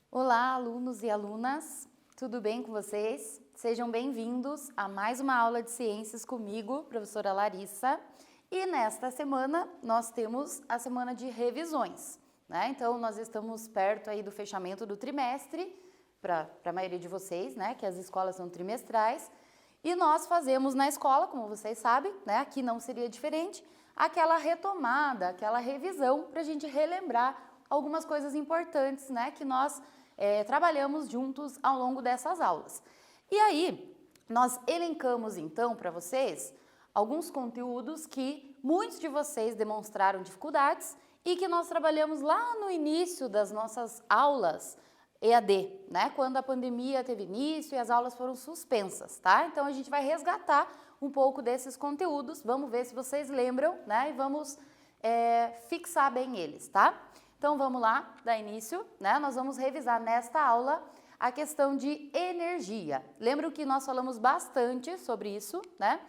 Olá, alunos e alunas, tudo bem com vocês? Sejam bem-vindos a mais uma aula de ciências comigo, professora Larissa. E nesta semana nós temos a semana de revisões, né? Então nós estamos perto aí do fechamento do trimestre, para a maioria de vocês, né? Que as escolas são trimestrais. E nós fazemos na escola, como vocês sabem, né? Aqui não seria diferente, aquela retomada, aquela revisão para a gente relembrar algumas coisas importantes, né? Que nós trabalhamos juntos ao longo dessas aulas. E aí, nós elencamos então para vocês alguns conteúdos que muitos de vocês demonstraram dificuldades e que nós trabalhamos lá no início das nossas aulas EAD, né? Quando a pandemia teve início e as aulas foram suspensas, tá? Então a gente vai resgatar um pouco desses conteúdos, vamos ver se vocês lembram, né? E vamos fixar bem eles, tá? Então vamos lá, dar início, né? Nós vamos revisar nesta aula a questão de energia. Lembram que nós falamos bastante sobre isso, né?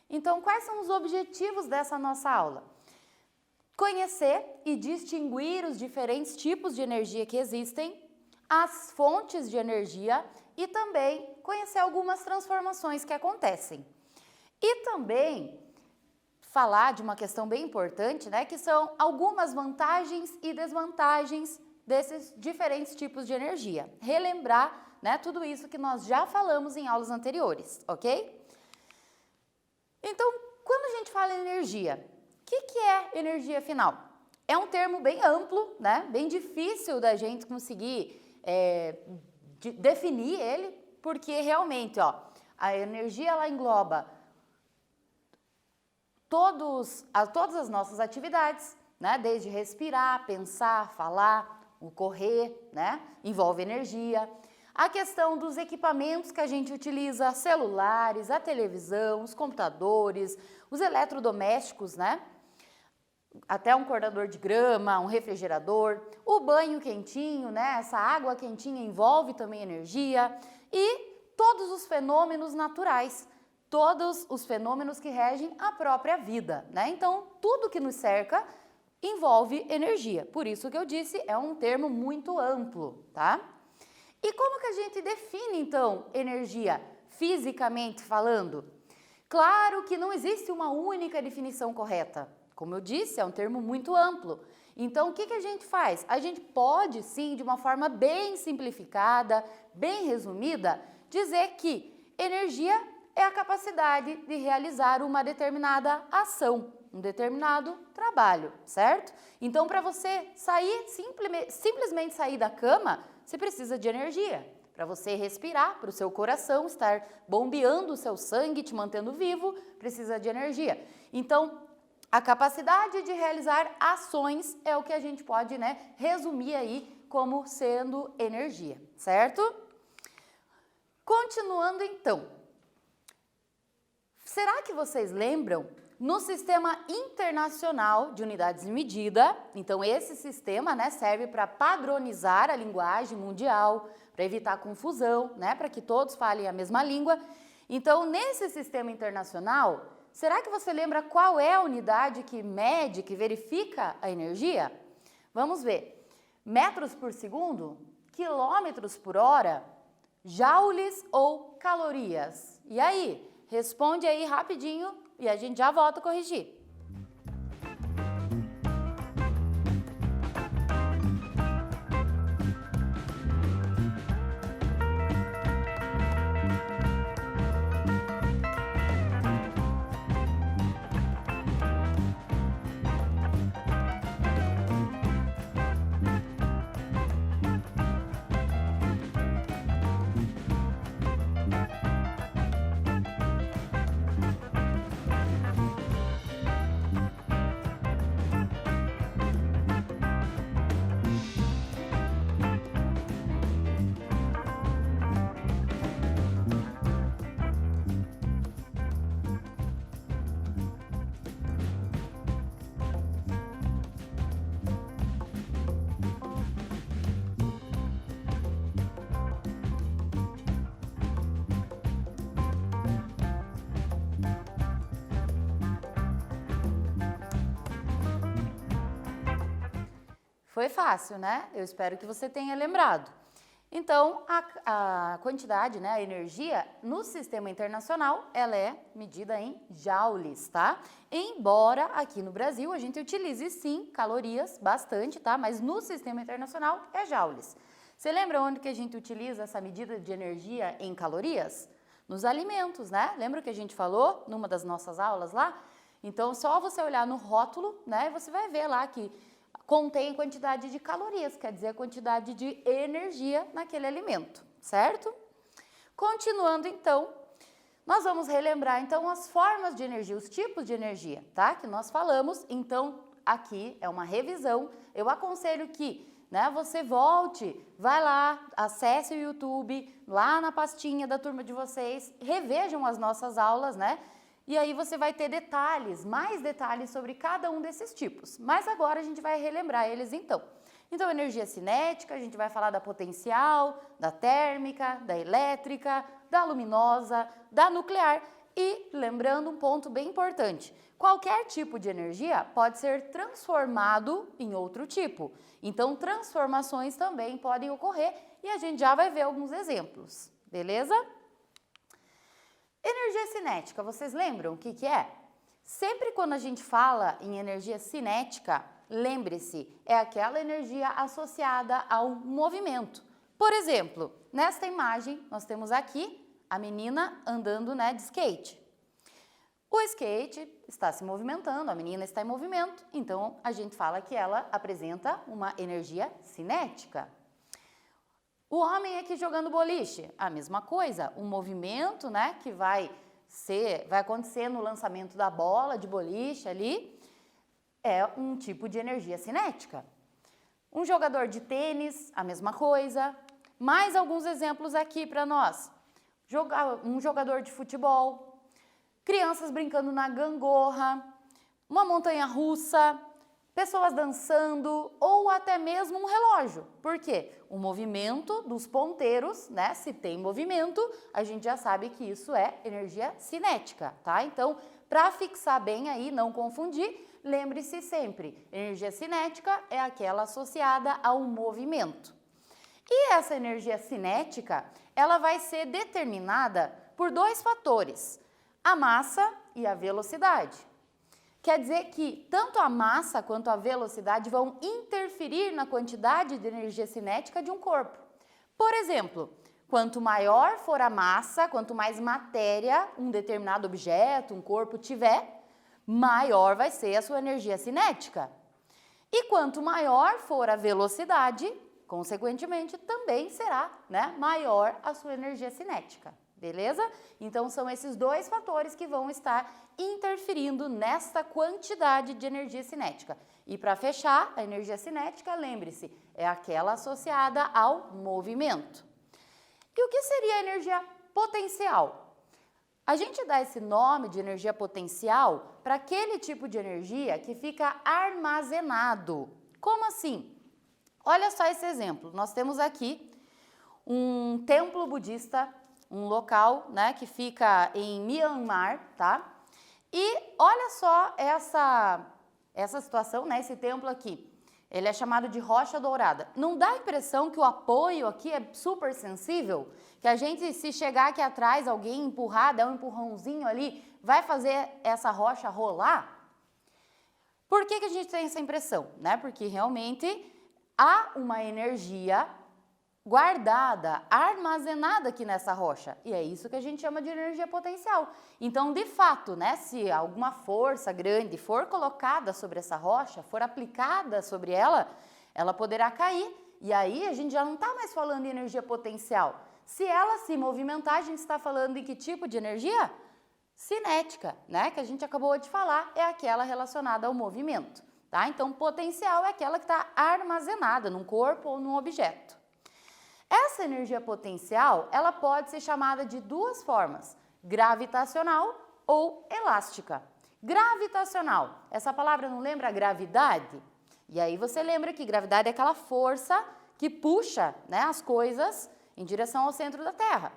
Então, quais são os objetivos dessa nossa aula? Conhecer e distinguir os diferentes tipos de energia que existem, as fontes de energia e também conhecer algumas transformações que acontecem. E também falar de uma questão bem importante, né, que são algumas vantagens e desvantagens desses diferentes tipos de energia. Relembrar, né, tudo isso que nós já falamos em aulas anteriores, ok? Então, quando a gente fala em energia, o que é energia final? É um termo bem amplo, né, bem difícil da gente conseguir definir ele, porque realmente, ó, a energia ela engloba todas as nossas atividades, né? Desde respirar, pensar, falar, o correr, né? Envolve energia. A questão dos equipamentos que a gente utiliza, celulares, a televisão, os computadores, os eletrodomésticos, né? Até um cortador de grama, um refrigerador, o banho quentinho, né? Essa água quentinha envolve também energia e todos os fenômenos naturais, todos os fenômenos que regem a própria vida, né? Então, tudo que nos cerca envolve energia. Por isso que eu disse, é um termo muito amplo, tá? E como que a gente define, então, energia fisicamente falando? Claro que não existe uma única definição correta. Como eu disse, é um termo muito amplo. Então, o que a gente faz? A gente pode, sim, de uma forma bem simplificada, bem resumida, dizer que energia é a capacidade de realizar uma determinada ação, um determinado trabalho, certo? Então, para você sair, simplesmente sair da cama, você precisa de energia. Para você respirar, para o seu coração estar bombeando o seu sangue, te mantendo vivo, precisa de energia. Então, a capacidade de realizar ações é o que a gente pode, né, resumir aí como sendo energia, certo? Continuando então. Será que vocês lembram? No Sistema Internacional de Unidades de Medida, então esse sistema, né, serve para padronizar a linguagem mundial, para evitar confusão, né, para que todos falem a mesma língua. Então, nesse sistema internacional, será que você lembra qual é a unidade que mede, que verifica a energia? Vamos ver. Metros por segundo? Quilômetros por hora? Joules ou calorias? E aí? Responde aí rapidinho e a gente já volta a corrigir. Foi fácil, né? Eu espero que você tenha lembrado. Então, a quantidade, né, a energia no sistema internacional, ela é medida em joules, tá? Embora aqui no Brasil a gente utilize sim calorias bastante, tá? Mas no sistema internacional é joules. Você lembra onde que a gente utiliza essa medida de energia em calorias? Nos alimentos, né? Lembra que a gente falou numa das nossas aulas lá? Então, só você olhar no rótulo, né, você vai ver lá que contém quantidade de calorias, quer dizer, a quantidade de energia naquele alimento, certo? Continuando então, nós vamos relembrar então as formas de energia, os tipos de energia, tá? Que nós falamos, então aqui é uma revisão. Eu aconselho que, né, você volte, vai lá, acesse o YouTube, lá na pastinha da turma de vocês, revejam as nossas aulas, né? E aí você vai ter detalhes, mais detalhes sobre cada um desses tipos. Mas agora a gente vai relembrar eles então. Então, energia cinética, a gente vai falar da potencial, da térmica, da elétrica, da luminosa, da nuclear. E lembrando um ponto bem importante, qualquer tipo de energia pode ser transformado em outro tipo. Então, transformações também podem ocorrer e a gente já vai ver alguns exemplos, beleza? Energia cinética, vocês lembram o que é? Sempre quando a gente fala em energia cinética, lembre-se, é aquela energia associada ao movimento. Por exemplo, nesta imagem, nós temos aqui a menina andando, né, de skate. O skate está se movimentando, a menina está em movimento, então a gente fala que ela apresenta uma energia cinética. O homem aqui jogando boliche, a mesma coisa, o movimento, né, que vai acontecer no lançamento da bola de boliche ali, é um tipo de energia cinética. Um jogador de tênis, a mesma coisa. Mais alguns exemplos aqui para nós. Um jogador de futebol, crianças brincando na gangorra, uma montanha russa, pessoas dançando ou até mesmo um relógio. Por quê? O movimento dos ponteiros, né? Se tem movimento, a gente já sabe que isso é energia cinética, tá? Então, para fixar bem aí, não confundir, lembre-se sempre, energia cinética é aquela associada ao movimento. E essa energia cinética, ela vai ser determinada por dois fatores, a massa e a velocidade. Quer dizer que tanto a massa quanto a velocidade vão interferir na quantidade de energia cinética de um corpo. Por exemplo, quanto maior for a massa, quanto mais matéria um determinado objeto, um corpo tiver, maior vai ser a sua energia cinética. E quanto maior for a velocidade, consequentemente, também será, né, maior a sua energia cinética. Beleza? Então, são esses dois fatores que vão estar interferindo nesta quantidade de energia cinética. E para fechar, a energia cinética, lembre-se, é aquela associada ao movimento. E o que seria a energia potencial? A gente dá esse nome de energia potencial para aquele tipo de energia que fica armazenado. Como assim? Olha só esse exemplo. Nós temos aqui um templo budista, um local, né, que fica em Myanmar, tá? E olha só essa situação, né, esse templo aqui. Ele é chamado de Rocha Dourada. Não dá a impressão que o apoio aqui é super sensível? Que a gente, se chegar aqui atrás, alguém empurrar, dar um empurrãozinho ali, vai fazer essa rocha rolar? Por que a gente tem essa impressão? Né? Porque realmente há uma energia guardada, armazenada aqui nessa rocha. E é isso que a gente chama de energia potencial. Então, de fato, né, se alguma força grande for colocada sobre essa rocha, for aplicada sobre ela, ela poderá cair. E aí a gente já não está mais falando em energia potencial. Se ela se movimentar, a gente está falando em que tipo de energia? Cinética, né? Que a gente acabou de falar, é aquela relacionada ao movimento. Tá? Então, potencial é aquela que está armazenada num corpo ou num objeto. Essa energia potencial, ela pode ser chamada de duas formas, gravitacional ou elástica. Gravitacional, essa palavra não lembra a gravidade? E aí você lembra que gravidade é aquela força que puxa, né, as coisas em direção ao centro da Terra.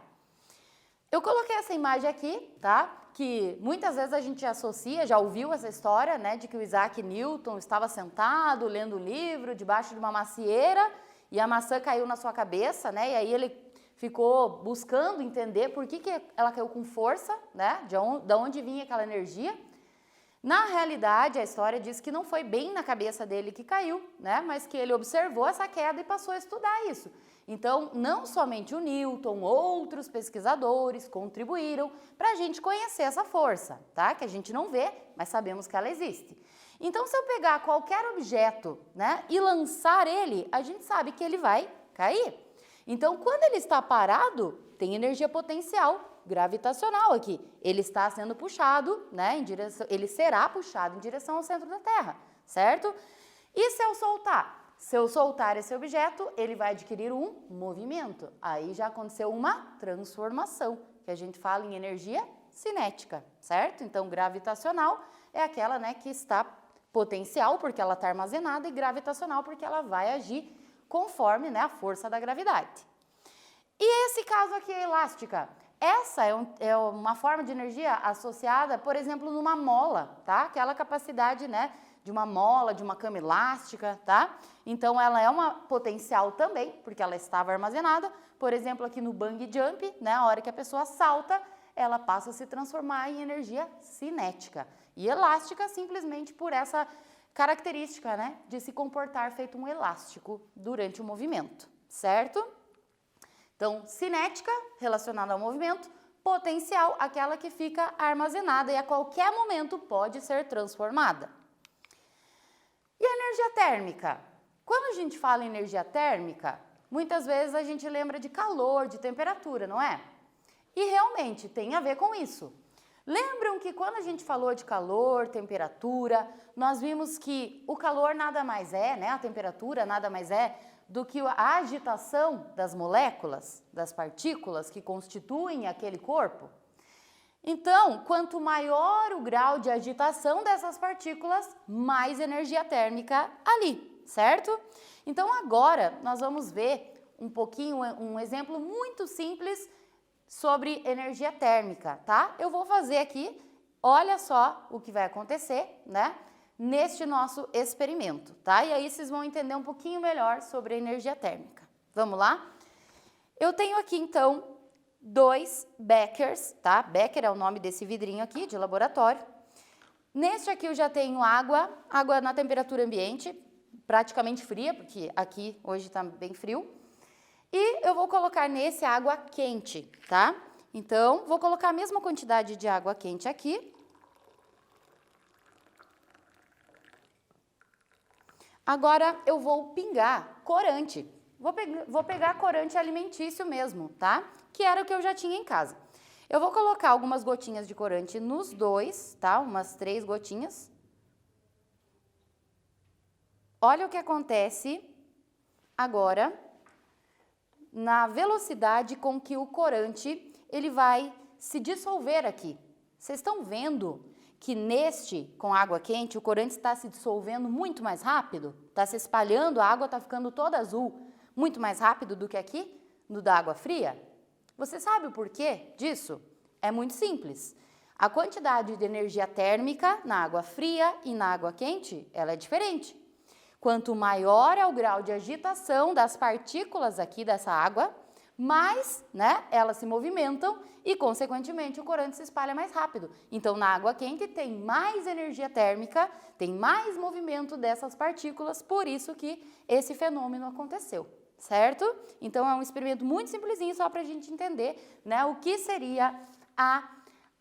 Eu coloquei essa imagem aqui, tá? Que muitas vezes a gente associa, já ouviu essa história, né? De que o Isaac Newton estava sentado, lendo um livro, debaixo de uma macieira, e a maçã caiu na sua cabeça, né? E aí ele ficou buscando entender por que ela caiu com força, né? De onde vinha aquela energia. Na realidade, a história diz que não foi bem na cabeça dele que caiu, né? Mas que ele observou essa queda e passou a estudar isso. Então, não somente o Newton, outros pesquisadores contribuíram para a gente conhecer essa força, tá? Que a gente não vê, mas sabemos que ela existe. Então, se eu pegar qualquer objeto, né, e lançar ele, a gente sabe que ele vai cair. Então, quando ele está parado, tem energia potencial gravitacional aqui. Ele está sendo puxado, né, ele será puxado em direção ao centro da Terra, certo? E se eu soltar? Se eu soltar esse objeto, ele vai adquirir um movimento. Aí já aconteceu uma transformação, que a gente fala em energia cinética, certo? Então, gravitacional é aquela, né, que está potencial, porque ela está armazenada, e gravitacional, porque ela vai agir conforme, né, a força da gravidade. E esse caso aqui é elástica. Essa é uma forma de energia associada, por exemplo, numa mola, tá? Aquela capacidade, né, de uma mola, de uma cama elástica, tá? Então, ela é uma potencial também, porque ela estava armazenada. Por exemplo, aqui no bungee jump, né, a hora que a pessoa salta, ela passa a se transformar em energia cinética. E elástica simplesmente por essa característica, né, de se comportar feito um elástico durante o movimento, certo? Então, cinética, relacionada ao movimento, potencial, aquela que fica armazenada e a qualquer momento pode ser transformada. E a energia térmica? Quando a gente fala em energia térmica, muitas vezes a gente lembra de calor, de temperatura, não é? E realmente tem a ver com isso. Lembram que quando a gente falou de calor, temperatura, nós vimos que o calor nada mais é, né, a temperatura nada mais é do que a agitação das moléculas, das partículas que constituem aquele corpo? Então, quanto maior o grau de agitação dessas partículas, mais energia térmica ali, certo? Então, agora nós vamos ver um exemplo muito simples sobre energia térmica, tá? Eu vou fazer aqui, olha só o que vai acontecer, né? Neste nosso experimento, tá? E aí vocês vão entender um pouquinho melhor sobre a energia térmica. Vamos lá? Eu tenho aqui, então, 2 beckers, tá? Becker é o nome desse vidrinho aqui, de laboratório. Neste aqui eu já tenho água na temperatura ambiente, praticamente fria, porque aqui hoje está bem frio. E eu vou colocar nesse água quente, tá? Então, vou colocar a mesma quantidade de água quente aqui. Agora, eu vou pingar corante. Vou pegar corante alimentício mesmo, tá? Que era o que eu já tinha em casa. Eu vou colocar algumas gotinhas de corante nos dois, tá? Umas 3 gotinhas. Olha o que acontece agora na velocidade com que o corante ele vai se dissolver aqui. Vocês estão vendo que com água quente, o corante está se dissolvendo muito mais rápido? Está se espalhando, a água está ficando toda azul, muito mais rápido do que aqui, no da água fria? Você sabe o porquê disso? É muito simples. A quantidade de energia térmica na água fria e na água quente, ela é diferente. Quanto maior é o grau de agitação das partículas aqui dessa água, mais, né, elas se movimentam e, consequentemente, o corante se espalha mais rápido. Então, na água quente tem mais energia térmica, tem mais movimento dessas partículas, por isso que esse fenômeno aconteceu, certo? Então, é um experimento muito simplesinho, só para a gente entender, né, o que seria a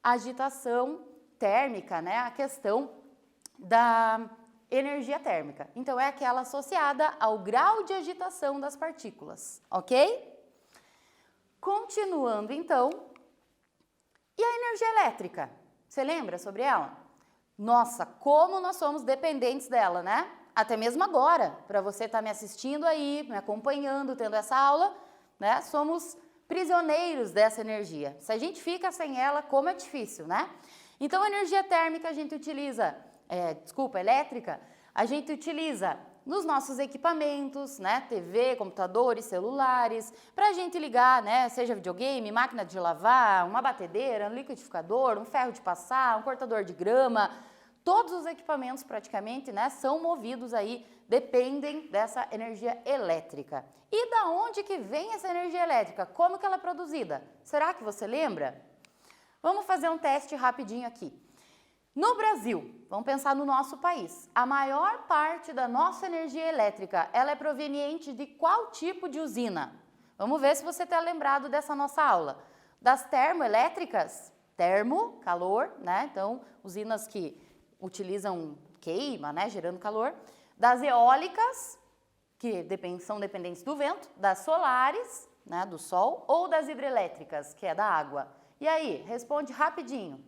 agitação térmica, né, a questão da energia térmica. Então, é aquela associada ao grau de agitação das partículas, ok? Continuando, então, e a energia elétrica? Você lembra sobre ela? Nossa, como nós somos dependentes dela, né? Até mesmo agora, para você estar me assistindo aí, me acompanhando, tendo essa aula, né? Somos prisioneiros dessa energia. Se a gente fica sem ela, como é difícil, né? Então, a energia térmica a gente utiliza, elétrica, a gente utiliza nos nossos equipamentos, né? TV, computadores, celulares, para a gente ligar, né? Seja videogame, máquina de lavar, uma batedeira, um liquidificador, um ferro de passar, um cortador de grama. Todos os equipamentos praticamente, né, são movidos aí, dependem dessa energia elétrica. E da onde que vem essa energia elétrica? Como que ela é produzida? Será que você lembra? Vamos fazer um teste rapidinho aqui. No Brasil, vamos pensar no nosso país, a maior parte da nossa energia elétrica, ela é proveniente de qual tipo de usina? Vamos ver se você está lembrado dessa nossa aula. Das termoelétricas, termo, calor, né? Então, usinas que utilizam queima, né, gerando calor, das eólicas, que são dependentes do vento, das solares, né, do sol, ou das hidrelétricas, que é da água. E aí, responde rapidinho.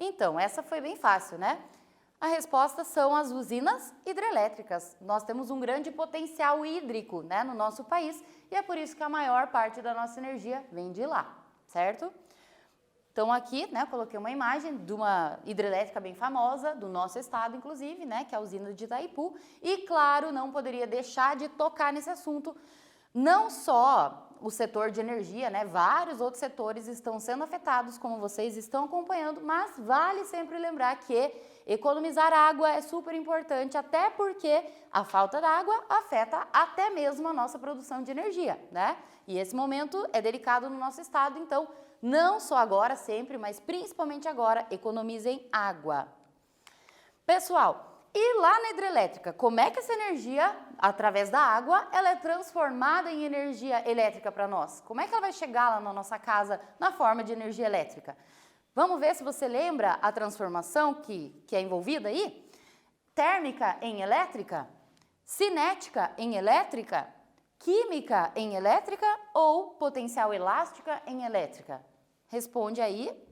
Então, essa foi bem fácil, né? A resposta são as usinas hidrelétricas. Nós temos um grande potencial hídrico, né, no nosso país e é por isso que a maior parte da nossa energia vem de lá, certo? Então aqui, né, coloquei uma imagem de uma hidrelétrica bem famosa, do nosso estado inclusive, né, que é a usina de Itaipu. E claro, não poderia deixar de tocar nesse assunto, não só o setor de energia, né, vários outros setores estão sendo afetados, como vocês estão acompanhando, mas vale sempre lembrar que economizar água é super importante, até porque a falta d'água afeta até mesmo a nossa produção de energia, né? E esse momento é delicado no nosso estado, então não só agora, sempre, mas principalmente agora, economizem água. Pessoal, e lá na hidrelétrica, como é que essa energia, através da água, ela é transformada em energia elétrica para nós? Como é que ela vai chegar lá na nossa casa na forma de energia elétrica? Vamos ver se você lembra a transformação que é envolvida aí? Térmica em elétrica? Cinética em elétrica? Química em elétrica ou potencial elástica em elétrica? Responde aí.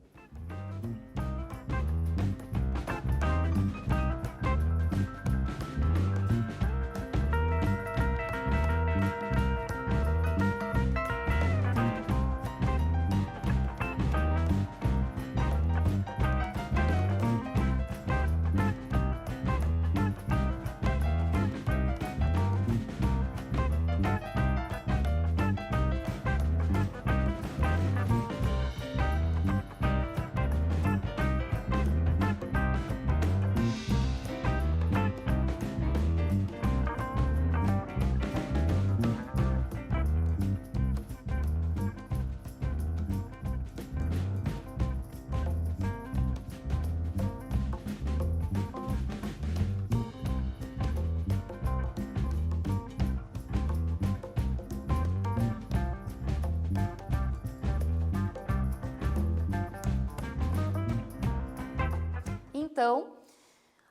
Então,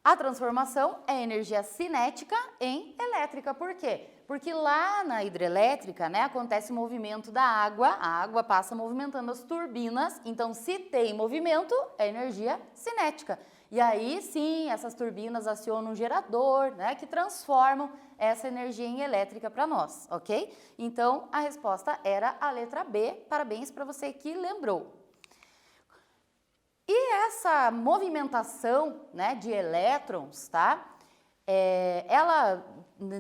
a transformação é energia cinética em elétrica. Por quê? Porque lá na hidrelétrica, né, acontece o movimento da água, a água passa movimentando as turbinas, então se tem movimento, é energia cinética. E aí sim, essas turbinas acionam um gerador, né, que transformam essa energia em elétrica para nós, ok? Então, a resposta era a letra B. Parabéns para você que lembrou. E essa movimentação, né, de elétrons, tá? Ela,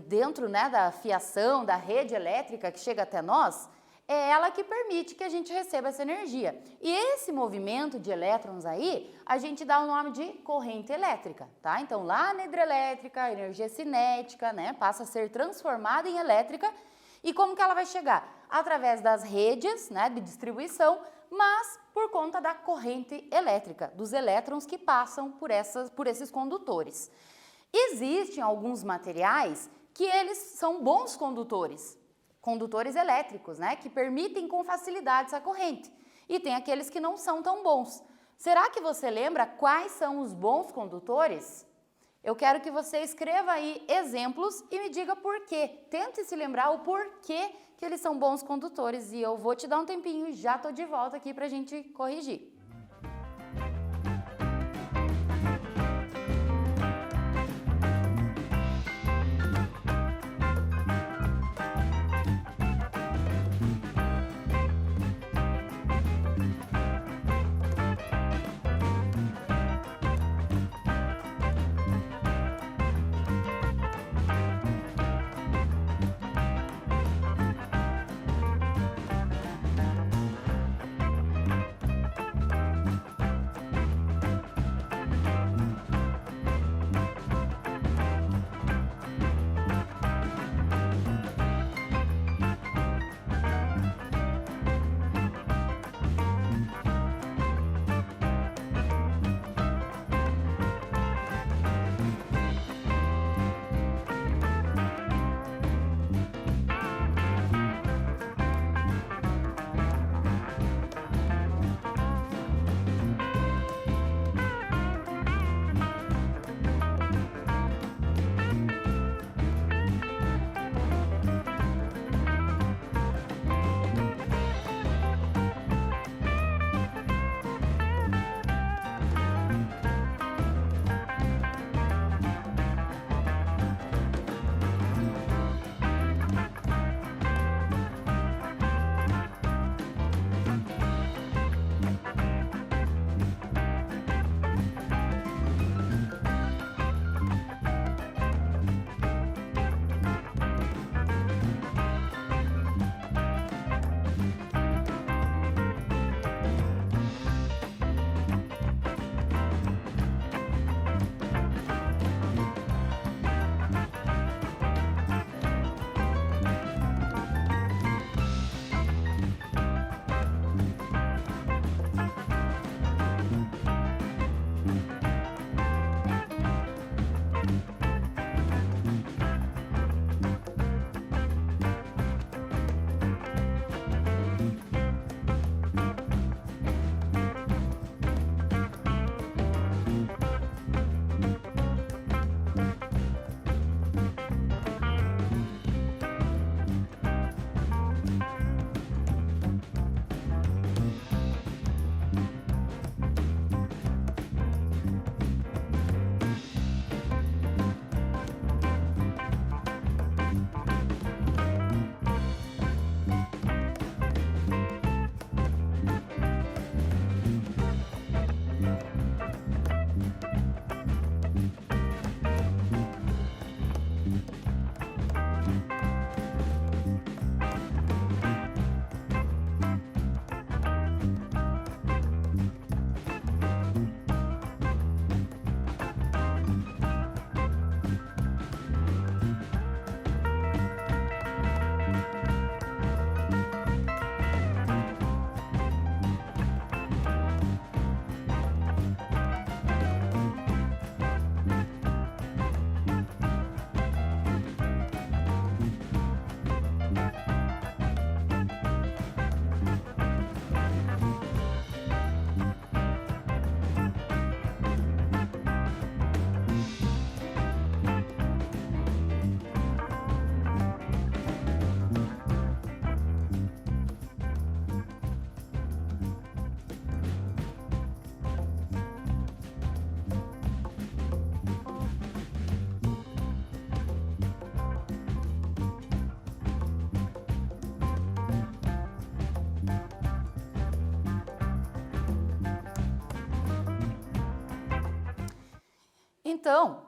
dentro, né, da fiação, da rede elétrica que chega até nós, é ela que permite que a gente receba essa energia. E esse movimento de elétrons aí, a gente dá o nome de corrente elétrica, tá? Então, lá na hidrelétrica, a energia cinética, né, passa a ser transformada em elétrica. E como que ela vai chegar? Através das redes, né, de distribuição, mas por conta da corrente elétrica, dos elétrons que passam por esses condutores. Existem alguns materiais que eles são bons condutores elétricos, né, que permitem com facilidade essa corrente. E tem aqueles que não são tão bons. Será que você lembra quais são os bons condutores? Eu quero que você escreva aí exemplos e me diga por quê. Tente se lembrar o porquê que eles são bons condutores e eu vou te dar um tempinho e já tô de volta aqui pra gente corrigir. Então,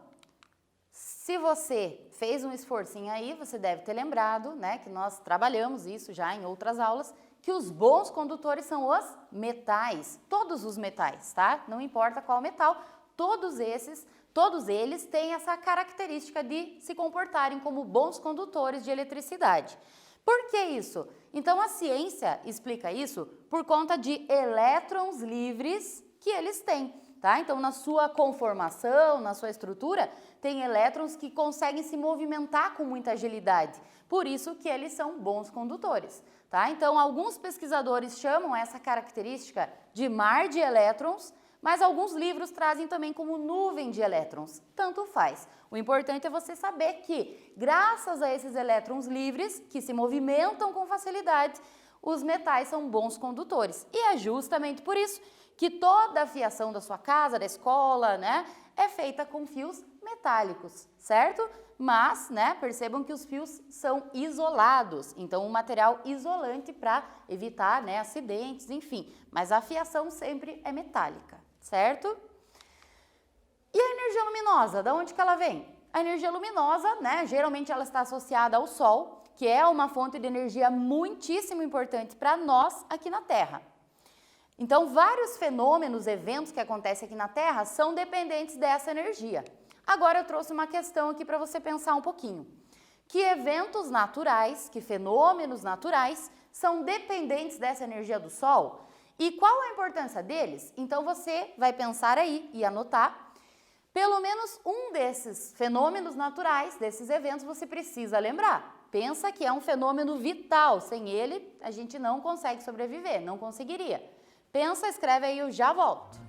Se você fez um esforcinho aí, você deve ter lembrado, né, que nós trabalhamos isso já em outras aulas, que os bons condutores são os metais, todos os metais, tá? Não importa qual metal, todos eles têm essa característica de se comportarem como bons condutores de eletricidade. Por que isso? Então a ciência explica isso por conta de elétrons livres que eles têm, tá? Então na sua conformação, na sua estrutura, tem elétrons que conseguem se movimentar com muita agilidade. Por isso que eles são bons condutores, tá? Então alguns pesquisadores chamam essa característica de mar de elétrons, mas alguns livros trazem também como nuvem de elétrons. Tanto faz. O importante é você saber que, graças a esses elétrons livres, que se movimentam com facilidade, os metais são bons condutores. E é justamente por isso que toda a fiação da sua casa, da escola, né, é feita com fios metálicos, certo? Mas, né, percebam que os fios são isolados, então um material isolante para evitar, né, acidentes, enfim. Mas a fiação sempre é metálica, certo? E a energia luminosa, da onde que ela vem? A energia luminosa, né, geralmente ela está associada ao Sol, que é uma fonte de energia muitíssimo importante para nós aqui na Terra. Então, vários fenômenos, eventos que acontecem aqui na Terra são dependentes dessa energia. Agora eu trouxe uma questão aqui para você pensar um pouquinho. Que eventos naturais, que fenômenos naturais são dependentes dessa energia do Sol? E qual a importância deles? Então você vai pensar aí e anotar. Pelo menos um desses fenômenos naturais, desses eventos, você precisa lembrar. Pensa que é um fenômeno vital. Sem ele, a gente não consegue sobreviver, não conseguiria. Pensa, escreve aí, eu já volto.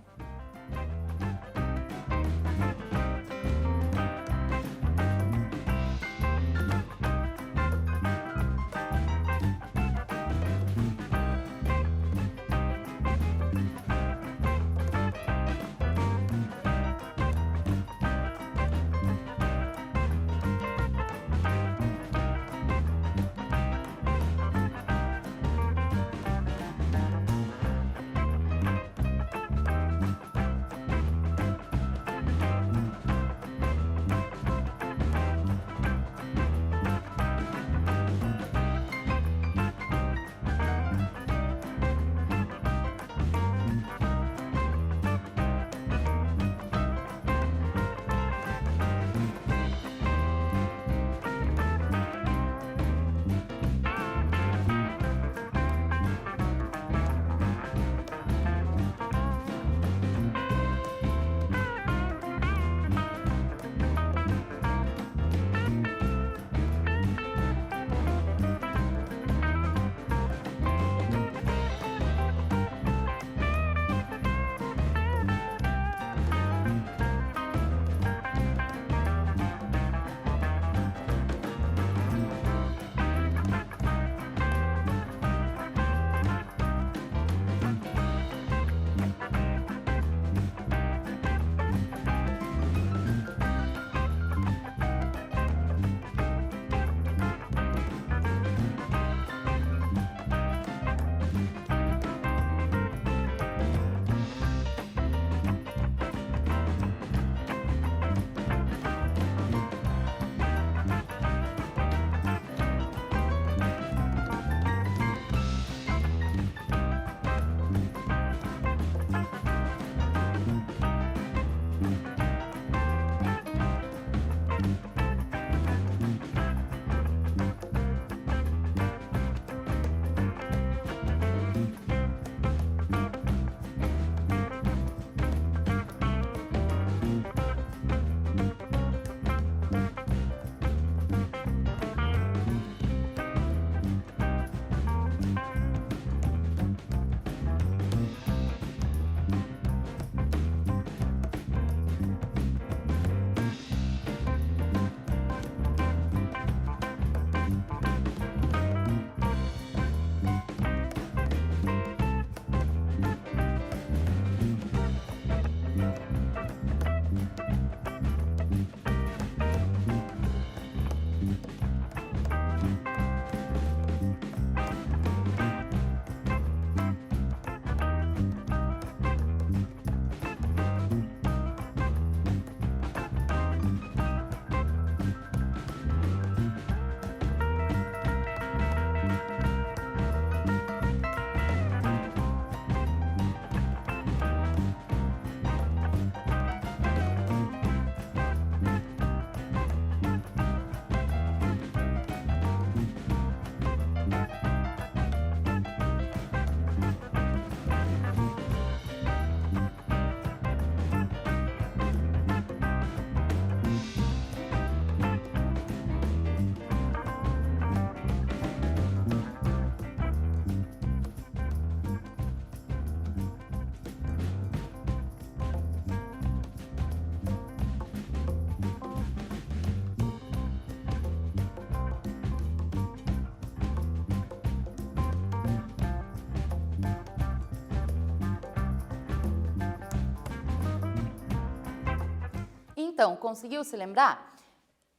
Então, conseguiu se lembrar?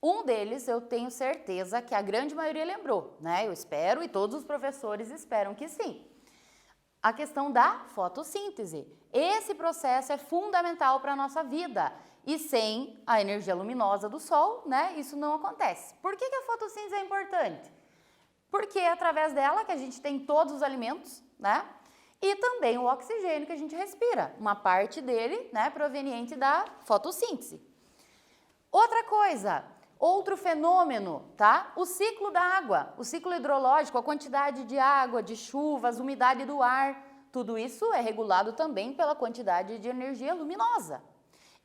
Um deles eu tenho certeza que a grande maioria lembrou, né? Eu espero e todos os professores esperam que sim. A questão da fotossíntese. Esse processo é fundamental para a nossa vida e sem a energia luminosa do sol, né, isso não acontece. Por que a fotossíntese é importante? Porque é através dela que a gente tem todos os alimentos, né, e também o oxigênio que a gente respira, uma parte dele, né, proveniente da fotossíntese. Outra coisa, outro fenômeno, tá? O ciclo da água, o ciclo hidrológico, a quantidade de água, de chuvas, umidade do ar, tudo isso é regulado também pela quantidade de energia luminosa.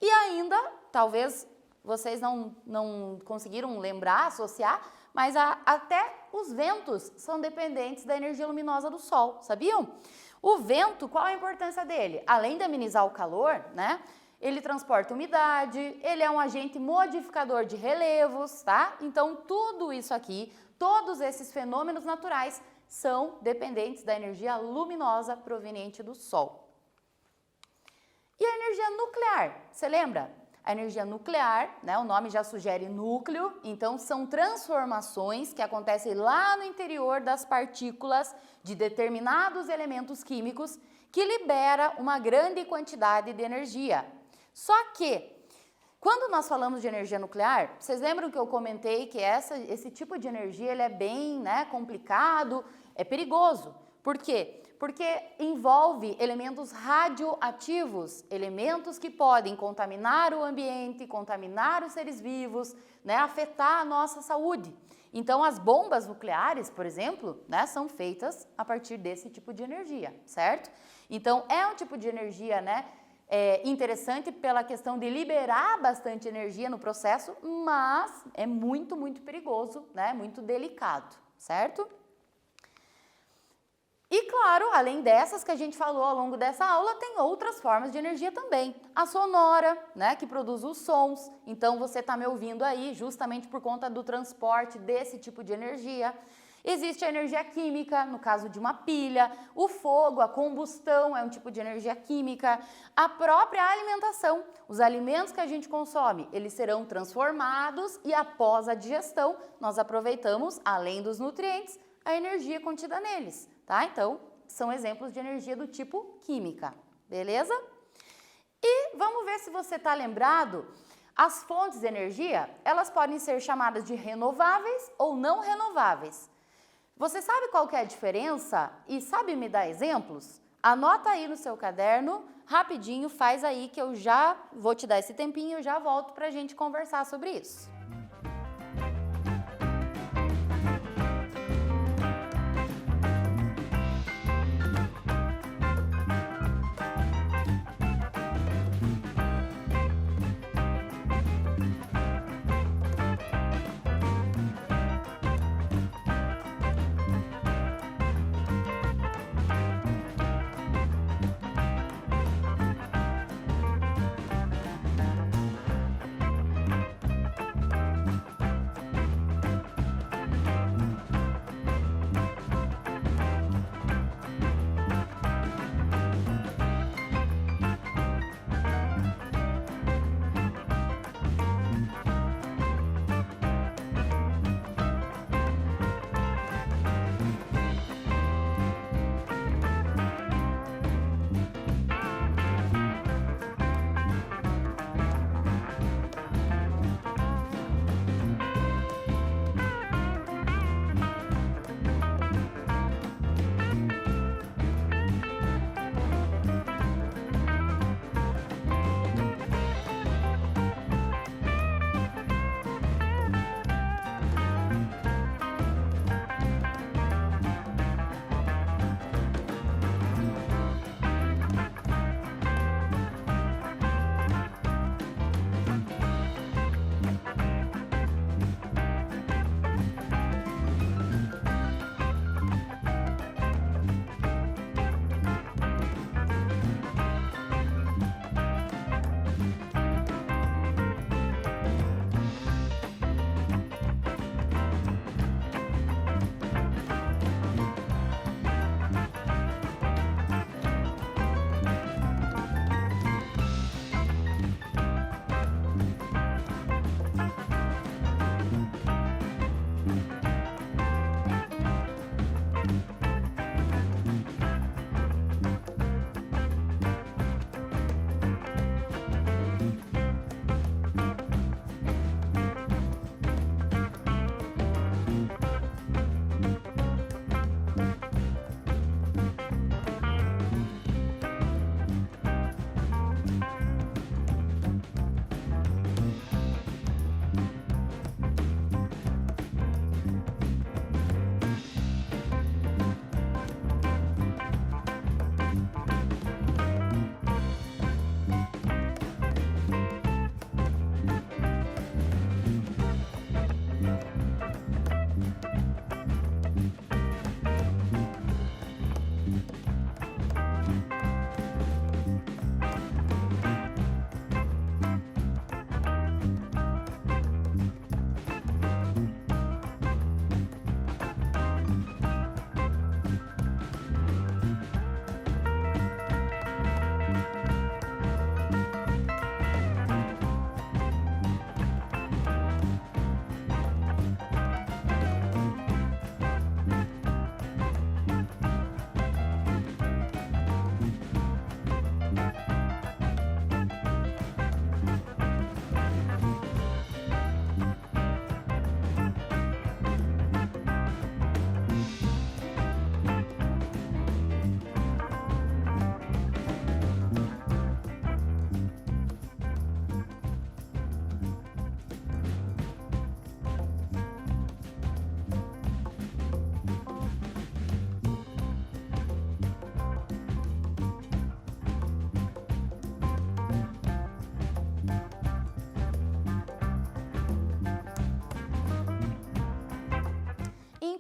E ainda, talvez vocês não conseguiram lembrar, associar, mas até os ventos são dependentes da energia luminosa do sol, sabiam? O vento, qual a importância dele? Além de amenizar o calor, né? Ele transporta umidade, ele é um agente modificador de relevos, tá? Então, tudo isso aqui, todos esses fenômenos naturais são dependentes da energia luminosa proveniente do Sol. E a energia nuclear, você lembra? A energia nuclear, né, o nome já sugere núcleo, então são transformações que acontecem lá no interior das partículas de determinados elementos químicos que libera uma grande quantidade de energia. Só que, quando nós falamos de energia nuclear, vocês lembram que eu comentei que esse tipo de energia ele é bem, né, complicado, é perigoso. Por quê? Porque envolve elementos radioativos, elementos que podem contaminar o ambiente, contaminar os seres vivos, né, afetar a nossa saúde. Então, as bombas nucleares, por exemplo, né, são feitas a partir desse tipo de energia, certo? Então, é um tipo de energia, né, interessante pela questão de liberar bastante energia no processo, mas é muito, muito perigoso, né, muito delicado, certo? E claro, além dessas que a gente falou ao longo dessa aula, tem outras formas de energia também. A sonora, né, que produz os sons. Então, você está me ouvindo aí justamente por conta do transporte desse tipo de energia. Existe a energia química, no caso de uma pilha. O fogo, a combustão é um tipo de energia química. A própria alimentação, os alimentos que a gente consome, eles serão transformados e após a digestão, nós aproveitamos, além dos nutrientes, a energia contida neles. Tá? Então, são exemplos de energia do tipo química, beleza? E vamos ver se você está lembrado, as fontes de energia, elas podem ser chamadas de renováveis ou não renováveis. Você sabe qual que é a diferença e sabe me dar exemplos? Anota aí no seu caderno, rapidinho, faz aí que eu já vou te dar esse tempinho e eu já volto para a gente conversar sobre isso.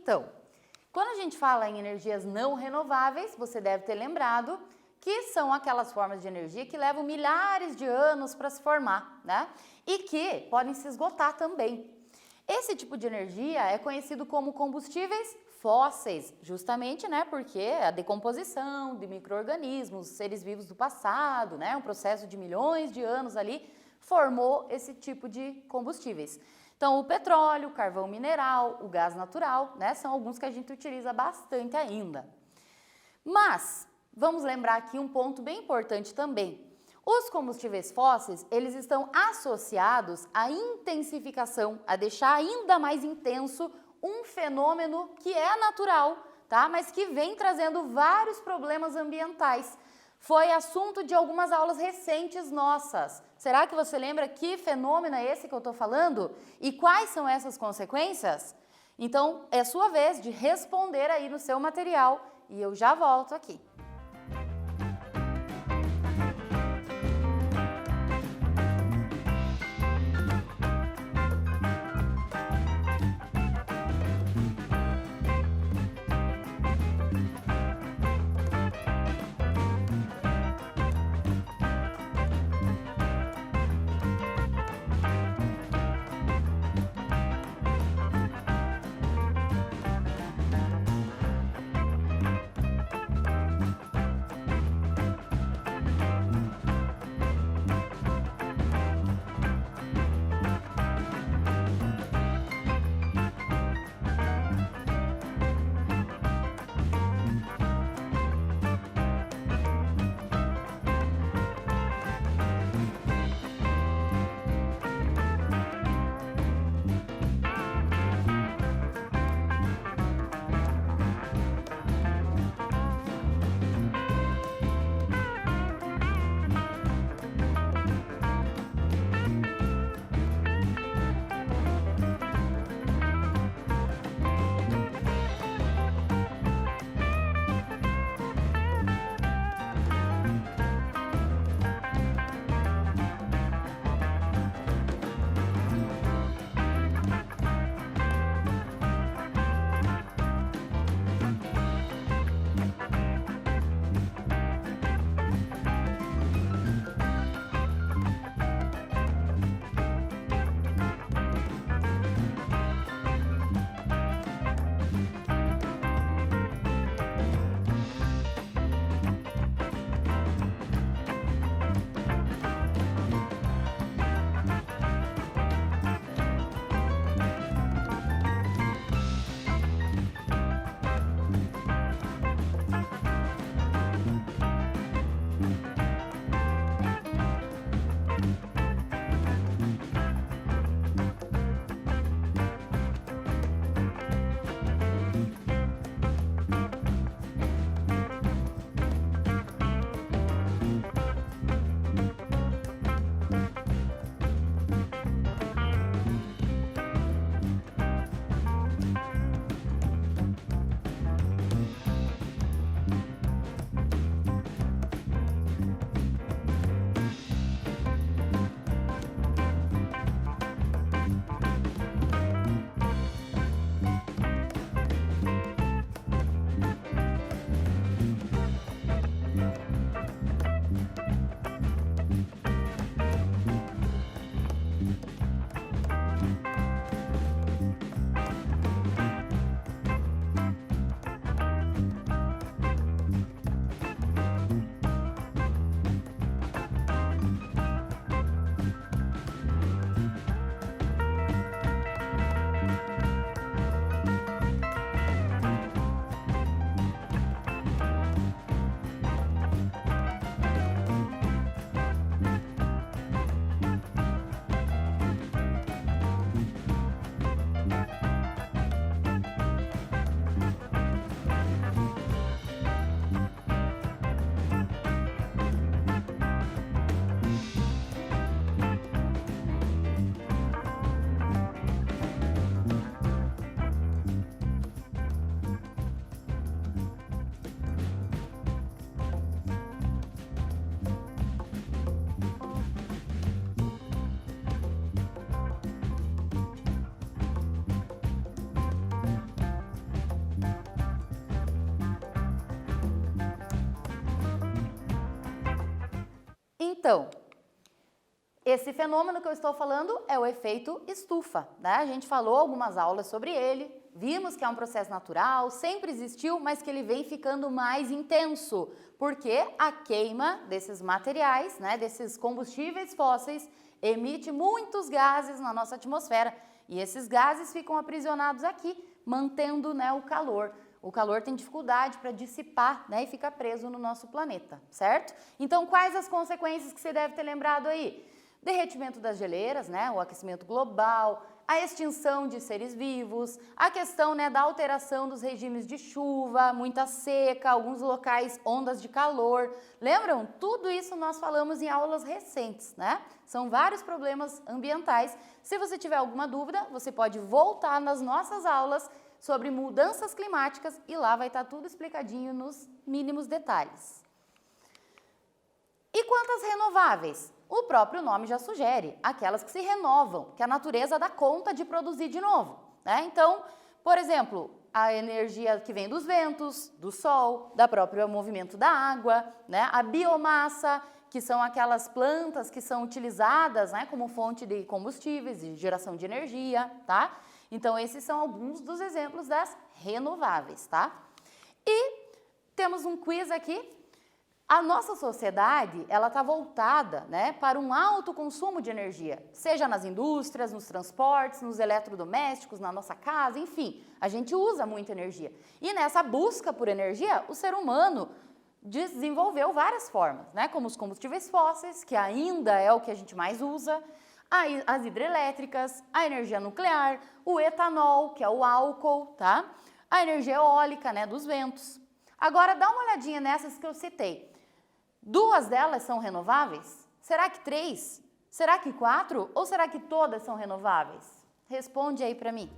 Então, quando a gente fala em energias não renováveis, você deve ter lembrado que são aquelas formas de energia que levam milhares de anos para se formar, né? E que podem se esgotar também. Esse tipo de energia é conhecido como combustíveis fósseis, justamente, né, porque a decomposição de micro-organismos, seres vivos do passado, né, um processo de milhões de anos ali, formou esse tipo de combustíveis. Então, o petróleo, o carvão mineral, o gás natural, né, são alguns que a gente utiliza bastante ainda. Mas, vamos lembrar aqui um ponto bem importante também. Os combustíveis fósseis, eles estão associados à intensificação, a deixar ainda mais intenso um fenômeno que é natural, tá? Mas que vem trazendo vários problemas ambientais. Foi assunto de algumas aulas recentes nossas. Será que você lembra que fenômeno é esse que eu estou falando? E quais são essas consequências? Então, é sua vez de responder aí no seu material e eu já volto aqui. Então, esse fenômeno que eu estou falando é o efeito estufa, né? A gente falou algumas aulas sobre ele, vimos que é um processo natural, sempre existiu, mas que ele vem ficando mais intenso, porque a queima desses materiais, né, desses combustíveis fósseis, emite muitos gases na nossa atmosfera e esses gases ficam aprisionados aqui, mantendo, né, o calor. O calor tem dificuldade para dissipar, né, e fica preso no nosso planeta, certo? Então, quais as consequências que você deve ter lembrado aí? Derretimento das geleiras, né, o aquecimento global, a extinção de seres vivos, a questão, né, da alteração dos regimes de chuva, muita seca, alguns locais ondas de calor. Lembram? Tudo isso nós falamos em aulas recentes, né? São vários problemas ambientais. Se você tiver alguma dúvida, você pode voltar nas nossas aulas sobre mudanças climáticas e lá vai estar tudo explicadinho nos mínimos detalhes. E quanto às renováveis? O próprio nome já sugere, aquelas que se renovam, que a natureza dá conta de produzir de novo, né? Então, por exemplo, a energia que vem dos ventos, do sol, da própria movimento da água, né? A biomassa, que são aquelas plantas que são utilizadas, né, como fonte de combustíveis e geração de energia, tá? Então, esses são alguns dos exemplos das renováveis, tá? E temos um quiz aqui. A nossa sociedade, ela está voltada, né, para um alto consumo de energia, seja nas indústrias, nos transportes, nos eletrodomésticos, na nossa casa, enfim, a gente usa muita energia. E nessa busca por energia, o ser humano desenvolveu várias formas, né, como os combustíveis fósseis, que ainda é o que a gente mais usa, as hidrelétricas, a energia nuclear, o etanol, que é o álcool, tá? A energia eólica, né, dos ventos. Agora, dá uma olhadinha nessas que eu citei. 2 delas são renováveis? Será que 3? Será que 4? Ou será que todas são renováveis? Responde aí para mim.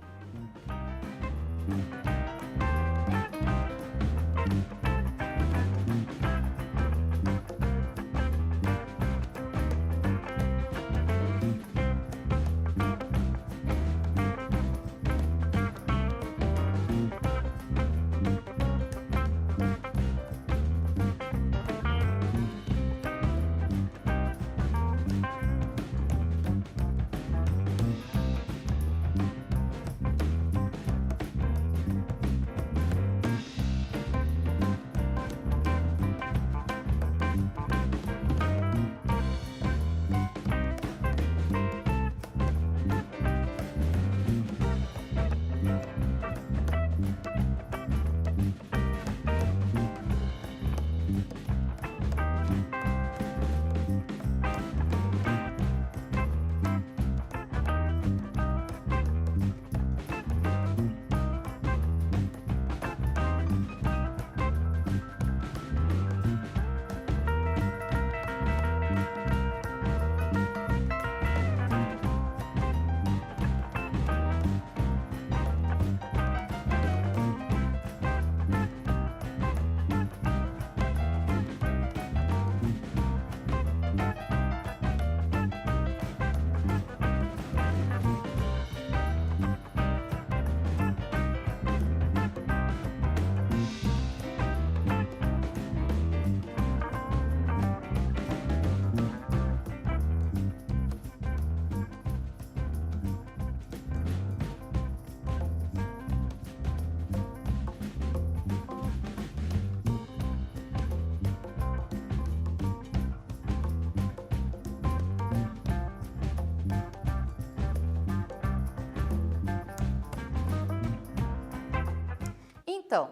Então,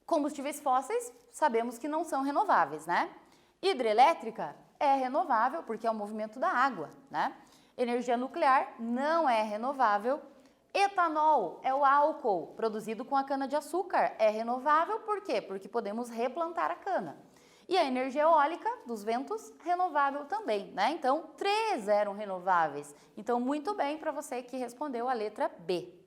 combustíveis fósseis sabemos que não são renováveis, né? Hidrelétrica é renovável porque é o movimento da água, né? Energia nuclear não é renovável. Etanol é o álcool produzido com a cana-de-açúcar, é renovável por quê? Porque podemos replantar a cana. E a energia eólica dos ventos, renovável também, né? Então, 3 eram renováveis. Então, muito bem para você que respondeu a letra B.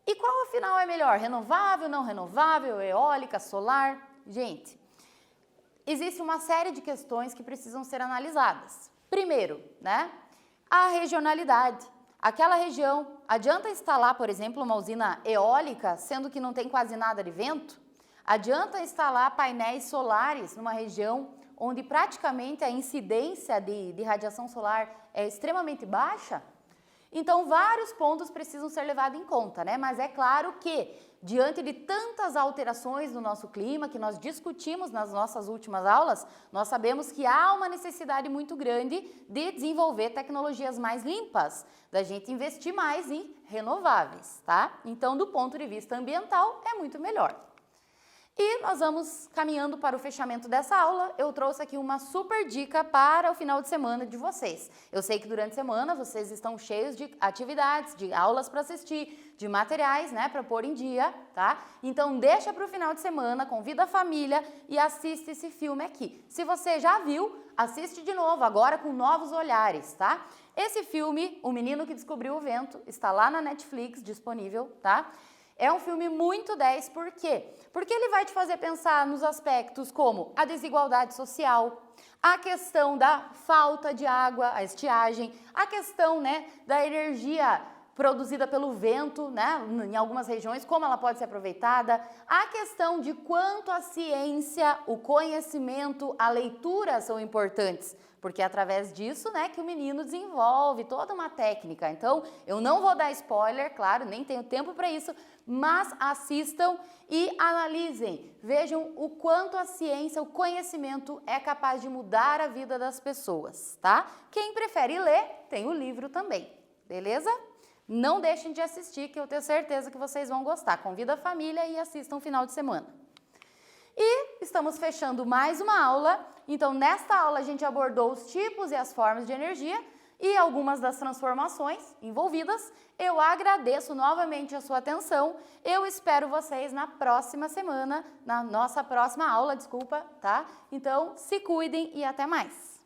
E qual afinal é melhor? Renovável, não renovável, eólica, solar? Gente, existe uma série de questões que precisam ser analisadas. Primeiro, né, a regionalidade. Aquela região, adianta instalar, por exemplo, uma usina eólica, sendo que não tem quase nada de vento? Adianta instalar painéis solares numa região onde praticamente a incidência de radiação solar é extremamente baixa. Então, vários pontos precisam ser levados em conta, né? Mas é claro que, diante de tantas alterações no nosso clima, que nós discutimos nas nossas últimas aulas, nós sabemos que há uma necessidade muito grande de desenvolver tecnologias mais limpas, da gente investir mais em renováveis, tá? Então, do ponto de vista ambiental, é muito melhor. E nós vamos caminhando para o fechamento dessa aula. Eu trouxe aqui uma super dica para o final de semana de vocês. Eu sei que durante a semana vocês estão cheios de atividades, de aulas para assistir, de materiais, né, para pôr em dia, tá? Então deixa para o final de semana, convida a família e assiste esse filme aqui. Se você já viu, assiste de novo, agora com novos olhares, tá? Esse filme, O Menino que Descobriu o Vento, está lá na Netflix, disponível, tá? É um filme muito 10, por quê? Porque ele vai te fazer pensar nos aspectos como a desigualdade social, a questão da falta de água, a estiagem, a questão, né, da energia produzida pelo vento, né, em algumas regiões, como ela pode ser aproveitada, a questão de quanto a ciência, o conhecimento, a leitura são importantes, porque é através disso, né, que o menino desenvolve toda uma técnica. Então, eu não vou dar spoiler, claro, nem tenho tempo para isso, mas assistam e analisem, vejam o quanto a ciência, o conhecimento é capaz de mudar a vida das pessoas, tá? Quem prefere ler, tem o livro também, beleza? Não deixem de assistir, que eu tenho certeza que vocês vão gostar. Convida a família e assistam no final de semana. E estamos fechando mais uma aula. Então, nesta aula a gente abordou os tipos e as formas de energia e algumas das transformações envolvidas. Eu agradeço novamente a sua atenção. Eu espero vocês na próxima semana, na nossa próxima aula, desculpa, tá? Então, se cuidem e até mais.